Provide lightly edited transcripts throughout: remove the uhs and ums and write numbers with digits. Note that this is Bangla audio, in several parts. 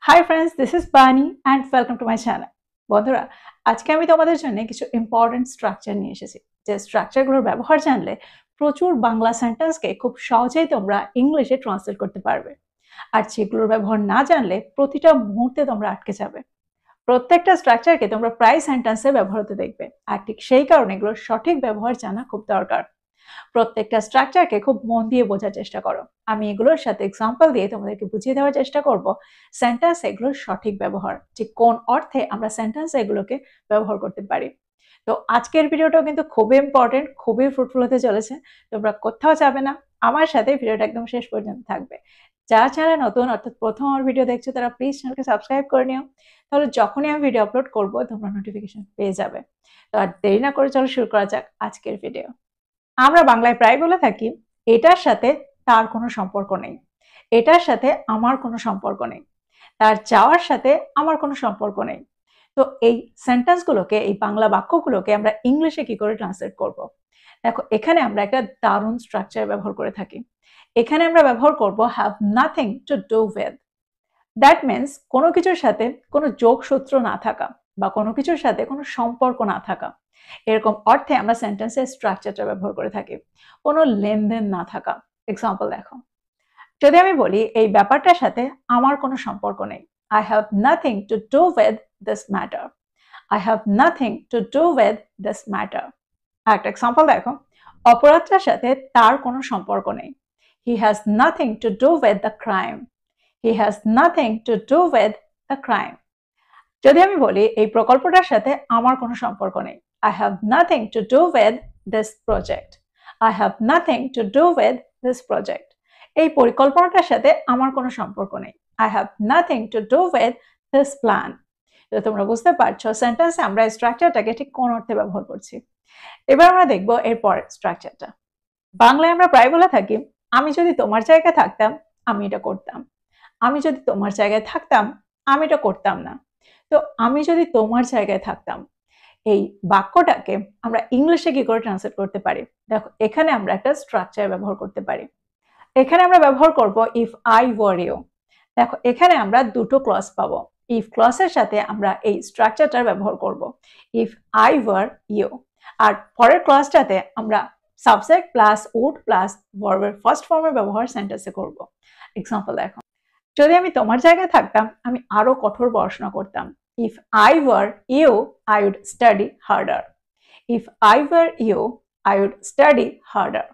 হাই ফ্রেন্ডস, দিস ইজ বানি and welcome to my channel. বন্ধুরা, আজকে আমি তোমাদের জন্য কিছু ইম্পর্টেন্ট স্ট্রাকচার নিয়ে এসেছি। যে স্ট্রাকচারগুলোর ব্যবহার জানলে প্রচুর বাংলা সেন্টেন্সকে খুব সহজেই তোমরা ইংলিশে ট্রান্সলেট করতে পারবে। আর যেগুলোর ব্যবহার না জানলে প্রতিটা মুহূর্তে তোমরা আটকে যাবে। প্রত্যেকটা স্ট্রাকচারকে তোমরা প্রায় সেন্টেন্সে ব্যবহার হতে দেখবে, আর ঠিক সেই কারণে এগুলোর সঠিক ব্যবহার জানা খুব দরকার। প্রত্যেকটা স্ট্রাকচারকে খুব মন দিয়ে বোঝার চেষ্টা করো। আমি এগুলোর সাথে এক্সাম্পল দিয়ে তোমাদেরকে বুঝিয়ে দেওয়ার চেষ্টা করব সেন্টেন্স এগুলোর সঠিক ব্যবহার, ঠিক কোন অর্থে আমরা সেন্টেন্স এগুলোকে ব্যবহার করতে পারি। তো আজকের ভিডিওটাও কিন্তু খুবই ইম্পর্টেন্ট, খুবই ফ্রুটফুল হতে চলেছে। তোমরা কোথাও যাবে না, আমার সাথে ভিডিওটা একদম শেষ পর্যন্ত থাকবে। যারা চ্যানেল নতুন, অর্থাৎ প্রথম আমার ভিডিও দেখছো, তারা প্লিজ চ্যানেলকে সাবস্ক্রাইব করে নিও। তাহলে যখনই আমি ভিডিও আপলোড করবো তোমরা নোটিফিকেশন পেয়ে যাবে। তো আর দেরি না করে চলো শুরু করা যাক আজকের ভিডিও। আমরা বাংলায় প্রায় বলে থাকি এটার সাথে তার কোনো সম্পর্ক নেই, এটার সাথে আমার কোনো সম্পর্ক নেই, তার যাওয়ার সাথে আমার কোনো সম্পর্ক নেই। তো এই সেন্টেন্সগুলোকে, এই বাংলা বাক্যগুলোকে আমরা ইংলিশে কি করে ট্রান্সলেট করব? দেখো, এখানে আমরা একটা দারুণ স্ট্রাকচার ব্যবহার করে থাকি। এখানে আমরা ব্যবহার করব have nothing to do with. That means কোনো কিছুর সাথে কোনো যোগসূত্র না থাকা বা কোনো কিছুর সাথে কোনো সম্পর্ক না থাকা, এরকম অর্থে আমরা সেন্টেন্সের স্ট্রাকচারটা ব্যবহার করে থাকি। কোনো লেনদেন না থাকা। এক্সাম্পল দেখো, যদি আমি বলি এই ব্যাপারটার সাথে আমার কোনো সম্পর্ক নেই, I have nothing to do with this matter. I have nothing to do with this matter. একটা এক্সাম্পল দেখো, অপরাধটার সাথে তার কোনো সম্পর্ক নেই, he has nothing to do with the crime. He has nothing to do with the crime. যদি আমি বলি এই প্রকল্পটার সাথে আমার কোনো সম্পর্ক নেই, I have nothing to do with this project. I have nothing to do with this project. এই পরিকল্পনাটার সাথে আমার কোনো সম্পর্ক নেই, I have nothing to do with this plan. তো তোমরা বুঝতে পারছো সেন্টেন্সে আমরা স্ট্রাকচারটাকে ঠিক কোন অর্থে ব্যবহার করছি। এবার আমরা দেখবো এরপর স্ট্রাকচারটা। বাংলায় আমরা প্রায় বলে থাকি আমি যদি তোমার জায়গায় থাকতাম আমি এটা করতাম। আমি যদি তোমার জায়গায় থাকতাম আমি এটা করতাম না। তো আমি যদি তোমার জায়গায় থাকতাম, এই বাক্যটাকে আমরা ইংলিশে কি করে ট্রান্সলেট করতে পারি? দেখো, এখানে আমরা একটা স্ট্রাকচার ব্যবহার করতে পারি। এখানে আমরা ব্যবহার করব ইফ আই ওয়ার ইউ। দেখো, এখানে আমরা দুটো ক্লজ পাবো। ইফ ক্লজের সাথে আমরা এই স্ট্রাকচারটার ব্যবহার করব ইফ আই ওয়ার ইউ। আর পরের ক্লজটাতে আমরা সাবজেক্ট প্লাস উড প্লাস ভার্বের ফার্স্ট ফর্মের ব্যবহার সেন্টেন্সে করব। এক্সাম্পল দেখো, যদি আমি তোমার জায়গায় থাকতাম আমি আরো কঠোর পড়াশোনা করতাম। If I were you I would study harder. If I were you I would study harder.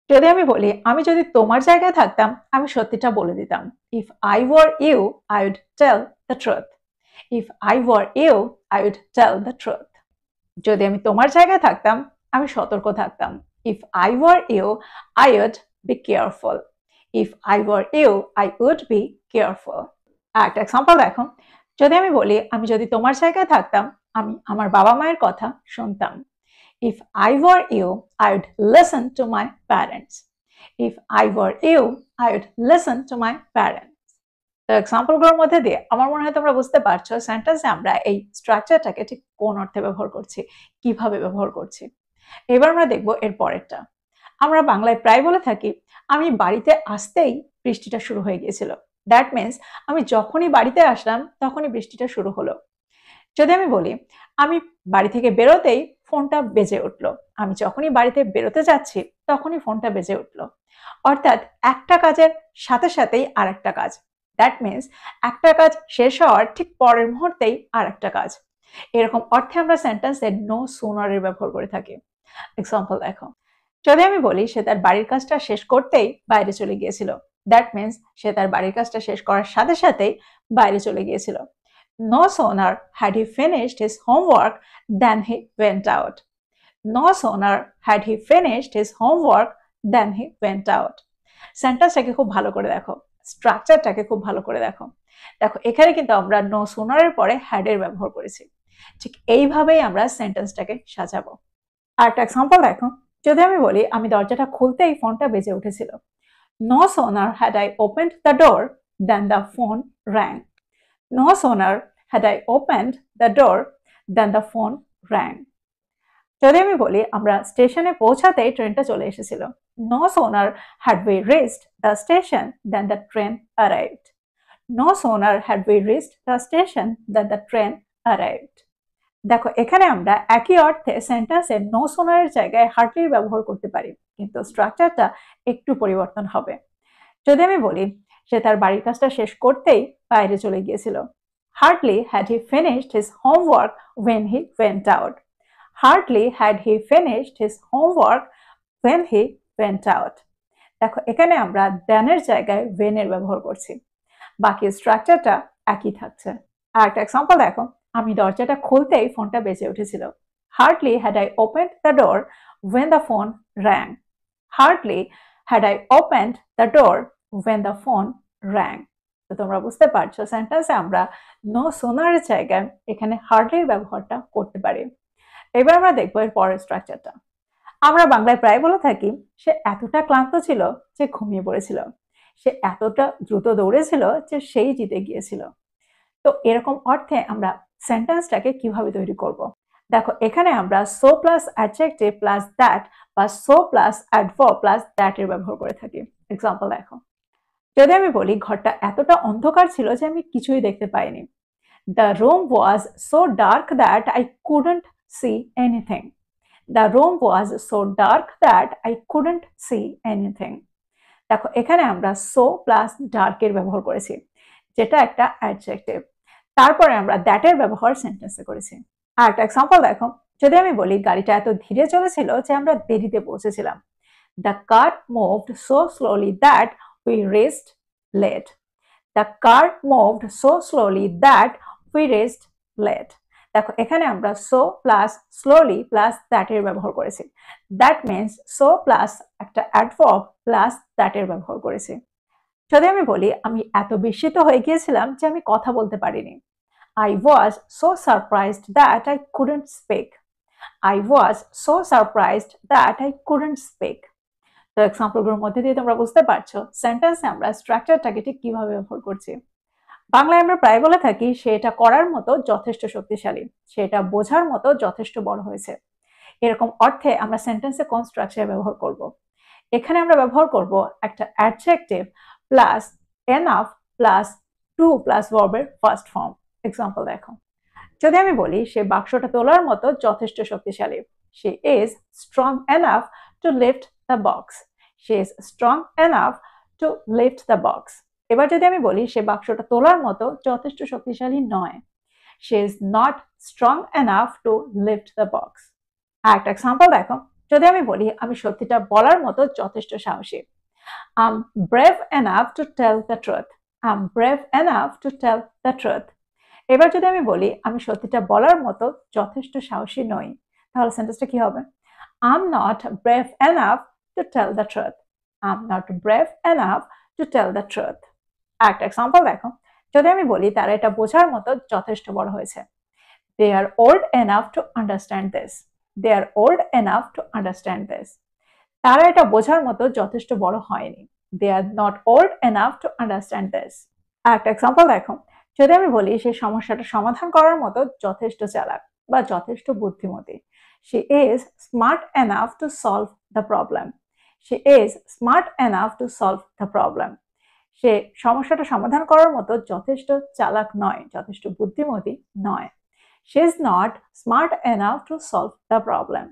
যদি আমি বলি আমি যদি তোমার জায়গায় থাকতাম আমি সত্যিটা বলে দিতাম। If I were you I would tell the truth. If I were you I would tell the truth. যদি আমি তোমার জায়গায় থাকতাম আমি সতর্ক থাকতাম। If I were you I would be careful. If I were you, I would be careful. একটা এক্সাম্পল দেখো, যদি আমি বলি আমি যদি তোমার জায়গায় থাকতাম আমি আমার বাবা মায়ের কথা শুনতাম। If I were you, I would listen to my parents. If I were you, I would listen to my parents. তো এক্সাম্পলগুলোর মধ্যে দিয়ে আমার মনে হয় তোমরা বুঝতে পারছো সেন্টেন্সে আমরা এই স্ট্রাকচারটাকে ঠিক কোন অর্থে ব্যবহার করছি, কিভাবে ব্যবহার করছি। এবার আমরা দেখবো এর পরেরটা। আমরা বাংলায় প্রায় বলে থাকি আমি বাড়িতে আসতেই বৃষ্টিটা শুরু হয়ে গিয়েছিল। দ্যাট মিনস আমি যখনই বাড়িতে আসলাম তখনই বৃষ্টিটা শুরু হলো। যদি আমি বলি আমি বাড়ি থেকে বেরোতেই ফোনটা বেজে উঠলো, আমি যখনই বাড়িতে বেরোতে যাচ্ছি তখনই ফোনটা বেজে উঠলো। অর্থাৎ একটা কাজের সাথে সাথেই আর একটা কাজ। দ্যাট মিনস একটা কাজ শেষ হওয়ার ঠিক পরের মুহূর্তেই আর একটা কাজ। এরকম অর্থে আমরা সেন্টেন্সে নো সুনারের ব্যবহার করে থাকি। এক্সাম্পল দেখো, যদি আমি বলি সে তার বাড়ির কাজটা শেষ করতেই বাইরে চলে গিয়েছিল। দ্যাট মিনস সে তার বাড়ির কাজটা শেষ করার সাথে সাথেই বাইরে চলে গিয়েছিল। No sooner had he finished his homework than he went out. No sooner had he finished his homework than he went out. সেন্টেন্সটাকে খুব ভালো করে দেখো, স্ট্রাকচারটাকে খুব ভালো করে দেখো। দেখো, এখানে কিন্তু আমরা no sooner এর পরে had এর ব্যবহার করেছি। ঠিক এইভাবেই আমরা সেন্টেন্সটাকে সাজাবো। আর একটা এক্সাম্পল দেখো, যদি আমি বলি আমি দরজাটা খুলতেই ফোনটা বেজে উঠেছিল। No sooner had I opened the door than the phone rang. No sooner had I opened the door than the phone rang. যদি আমি বলি আমরা স্টেশনে পৌঁছাতেই ট্রেনটা চলে এসেছিল। No sooner had we reached the station than the train arrived. No sooner had we reached the station that the train arrived. দেখো এখানে আমরা একই অর্থে সেন্টেন্সে নো সোনারের জায়গায় হার্ডলির ব্যবহার করতে পারি, কিন্তু স্ট্রাকচারটা একটু পরিবর্তন হবে। যদি আমি বলি সে তার বাড়ির কাজটা শেষ করতেই বাইরে চলে গিয়েছিল, hardly had he finished his homework when he went out. Hardly had he finished his homework when he went out. দেখো এখানে আমরা দেনের জায়গায় ওয়েনের ব্যবহার করছি, বাকি স্ট্রাকচারটা একই থাকছে। আর একটা এক্সাম্পল দেখো, আমি দরজাটা খুলতেই ফোনটা বেজে উঠেছিল। Hardly had I opened the door when the phone rang. Hardly had I opened the door when the phone rang. তো তোমরা বুঝতে পারছো সেন্টেন্সে আমরা নো সোনারের জায়গায় এখানে হার্ডলির ব্যবহারটা করতে পারি। এবার আমরা দেখবো এর পরের স্ট্রাকচারটা। আমরা বাংলায় প্রায় বলে থাকি সে এতটা ক্লান্ত ছিল যে ঘুমিয়ে পড়েছিল, সে এতটা দ্রুত দৌড়েছিল যে সেই জিতে গিয়েছিল। তো এরকম অর্থে আমরা সেন্টেন্সটাকে কিভাবে তৈরি করব? দেখো এখানে আমরা so plus adjective plus that বা so plus adverb plus that এর ব্যবহার করে থাকি। এক্সাম্পল দেখো, যদি আমি বলি ঘরটা এতটা অন্ধকার ছিল যে আমি কিছুই দেখতে পাইনি। The room was so dark that I couldn't see anything. The room was so dark that I couldn't see anything. দেখো এখানে আমরা সো প্লাস ডার্ক এর ব্যবহার করেছি, যেটা একটা অ্যাডজেক্টিভ। তারপরে আমরা দ্যাট এর ব্যবহার সেন্টেন্সে করেছি। আর একটা এক্সাম্পল দেখো, যদি আমি বলি গাড়িটা এত ধীরে চলেছিল যে আমরা দেরিতে পৌঁছেছিলাম। The car moved so slowly that we reached late. The car moved so slowly that we reached late. দেখো এখানে আমরা so plus slowly plus that এর ব্যবহার করেছি। দ্যাট মিনস সো প্লাস একটা অ্যাডভার্ব প্লাস দ্যাট এর ব্যবহার করেছি। যদি আমি বলি আমি এত বিস্মিত হয়ে গিয়েছিলাম যে আমি কথা বলতে পারিনি। I was so surprised that I couldn't speak. I was so surprised that I couldn't speak. তো এক্সাম্পলগুলোর মধ্যে দিয়ে তোমরা বুঝতে পারছো সেন্টেন্সে আমরা স্ট্রাকচারটাকে ঠিক কিভাবে ব্যবহার করছি। বাংলায় আমরা প্রায় বলে থাকি সে এটা করার মতো যথেষ্ট শক্তিশালী, সে এটা বোঝার মতো যথেষ্ট বড় হয়েছে। এরকম অর্থে আমরা সেন্টেন্সে কোন স্ট্রাকচার ব্যবহার করব? এখানে আমরা ব্যবহার করব একটা adjective plus enough plus to plus ভার্বের ফার্স্ট ফর্ম। এক্সাম্পল দেখো, যদি আমি বলি সে বাক্সটা তোলার মতো যথেষ্ট শক্তিশালী। She is strong enough to lift the box. She is strong enough to lift the box. এবার যদি আমি বলি সে বাক্সটা তোলার মতো যথেষ্ট শক্তিশালী নয়। She is not strong enough to lift the box. একটা এক্সাম্পল দেখো, যদি আমি বলি আমি সত্যিটা বলার মতো যথেষ্ট সাহসী। I'm brave enough to tell the truth. I'm brave enough to tell the truth. এবার যদি আমি বলি আমি সত্যিটা বলার মতো যথেষ্ট সাহসী নই, তাহলে সেন্টেন্সটা কি হবে? I'm not brave enough to tell the truth. I'm not brave enough to tell the truth. একটা এক্সাম্পল দেখো, যদি আমি বলি তারা এটা বোঝার মতো যথেষ্ট বড় হয়েছে। They are old enough to understand this. They are old enough to understand this. তারা এটা বোঝার মতো যথেষ্ট বড় হয়নি। They are not old enough to understand this. একটা এক্সাম্পল দেখো, যদি আমি বলি সেই সমস্যাটা সমাধান করার মতো যথেষ্ট চালাক বা যথেষ্ট বুদ্ধিমতী। She is smart enough to solve the problem. She is smart enough to solve the problem. সে সমস্যাটা সমাধান করার মতো যথেষ্ট চালাক নয়, যথেষ্ট বুদ্ধিমতী নয়। She is not smart enough to solve the problem.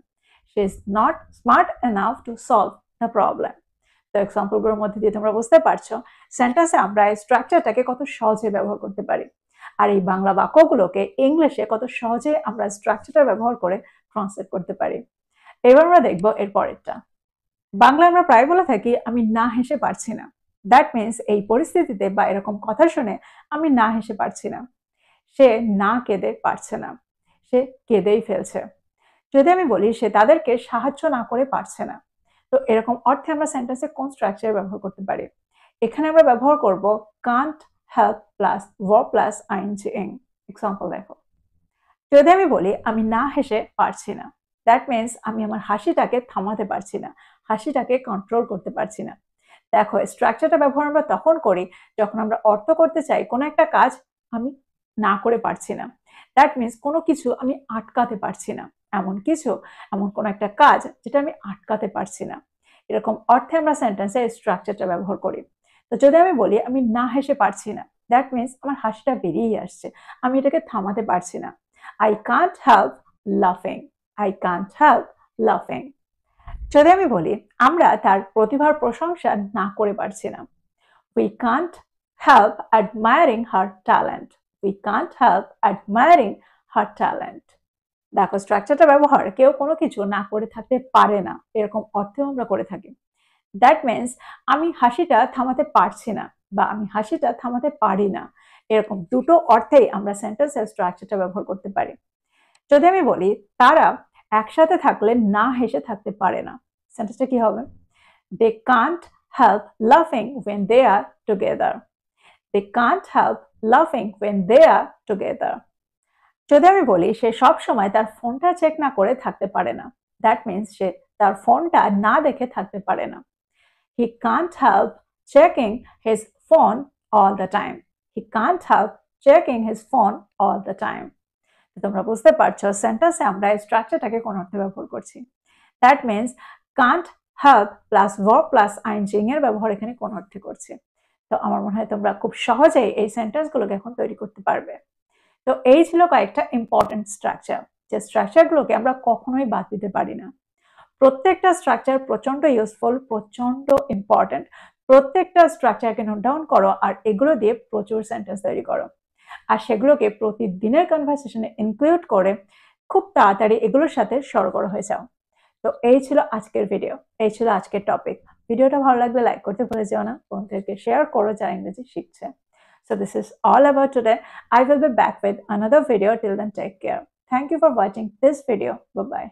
She is not smart enough to solve the problem. তো এক্সাম্পলগুলোর মধ্যে দিয়ে তোমরা বুঝতে পারছো সেন্টেন্সে আমরা এই স্ট্রাকচারটাকে কত সহজে ব্যবহার করতে পারি, আর এই বাংলা বাক্যগুলোকে ইংলিশে কত সহজে আমরা স্ট্রাকচারটা ব্যবহার করে ট্রান্সলেট করতে পারি। এবার আমরা দেখবো এর পরেরটা। বাংলায় আমরা প্রায় বলে থাকি আমি না হেসে পারছি না। দ্যাট মিনস এই পরিস্থিতিতে বা এরকম কথা শুনে আমি না হেসে পারছি না। সে না কেঁদে পারছে না, সে কেঁদেই ফেলছে। যদি আমি বলি সে তাদেরকে সাহায্য না করে পারছে না, তো এরকম অর্থে আমরা সেন্টেন্সে কোন স্ট্রাকচার ব্যবহার করতে পারি? এখানে আমরা ব্যবহার করব can't help plus verb plus ING. Example দেখো, যদি আমি বলি আমি না হেসে পারছি না, দ্যাট মিনস আমি আমার হাসিটাকে থামাতে পারছি না, হাসিটাকে কন্ট্রোল করতে পারছি না। দেখো স্ট্রাকচারটা ব্যবহার আমরা তখন করি যখন আমরা অর্থ করতে চাই কোনো একটা কাজ আমি না করে পারছি না। দ্যাট মিনস কোনো কিছু আমি আটকাতে পারছি না, এমন কিছু, এমন কোনো একটা কাজ যেটা আমি আটকাতে পারছি না। এরকম অর্থে আমরা সেন্টেন্সে স্ট্রাকচারটা ব্যবহার করি। তো যদি আমি বলি আমি না হেসে পারছি না, দ্যাট মিনস আমার হাসিটা বেরিয়েই আসছে, আমি এটাকে থামাতে পারছি না। আই কান্ট হেল্প লাফিং, আই কান্ট হেল্প লাফিং। যদি আমি বলি আমরা তার প্রতিভার প্রশংসা না করে পারছি না, we can't help admiring her talent, we can't help admiring her talent। দেখো স্ট্রাকচারটা ব্যবহার কেউ কোনো কিছু না করে থাকতে পারে না এরকম অর্থেও আমরা করে থাকি। দ্যাট মিনস আমি হাসিটা থামাতে পারছি না বা আমি হাসিটা থামাতে পারি না, এরকম দুটো অর্থেই আমরা সেন্টেন্সের স্ট্রাকচারটা ব্যবহার করতে পারি। যদি আমি বলি তারা একসাথে থাকলে না হেসে থাকতে পারে না, সেন্টেন্সটা কি হবে? দে কান্ট হেল্প লাফিং when they are together, they can't help laughing when they are together। যদি আমি বলি সে সব সময় তার ফোনটা চেক না করে থাকতে পারে না, দ্যাট মিনস সে তার ফোনটা না দেখে থাকতে পারে না। he can't help checking his phone all the time, he can't help checking his phone all the time। তোমরা বুঝতে পারছো সেন্টেন্সে আমরা এই স্ট্রাকচারটাকে কোন অর্থে ব্যবহার করছি। That means can't help plus verb plus আইনজিং এর ব্যবহার এখানে কোন অর্থে করছি। তো আমার মনে হয় তোমরা খুব সহজেই এই সেন্টেন্সগুলোকে এখন তৈরি করতে পারবে। তো এই ছিল কয়েকটা ইম্পর্টেন্ট স্ট্রাকচার, যে স্ট্রাকচারগুলোকে আমরা কখনোই বাদ দিতে পারি না। প্রত্যেকটা স্ট্রাকচার প্রচন্ড ইউজফুল, প্রচন্ড ইম্পর্টেন্ট। প্রত্যেকটা স্ট্রাকচারকে নোট ডাউন করো আর এগুলো দিয়ে প্রচুর সেন্টেন্স তৈরি করো, আর সেগুলোকে প্রতিদিনের কনভারসেশনে ইনক্লুড করে খুব তাড়াতাড়ি এগুলোর সাথে সরগর হয়ে যাও। তো এই ছিল আজকের ভিডিও, এই ছিল আজকের টপিক। ভিডিওটা ভালো লাগলে লাইক করতে ভুলে যেও না, বন্ধুদেরকে শেয়ার করো যারা ইংরেজি শিখছে। So this is all about today. I will be back with another video. Till then, take care. Thank you for watching this video. Bye bye.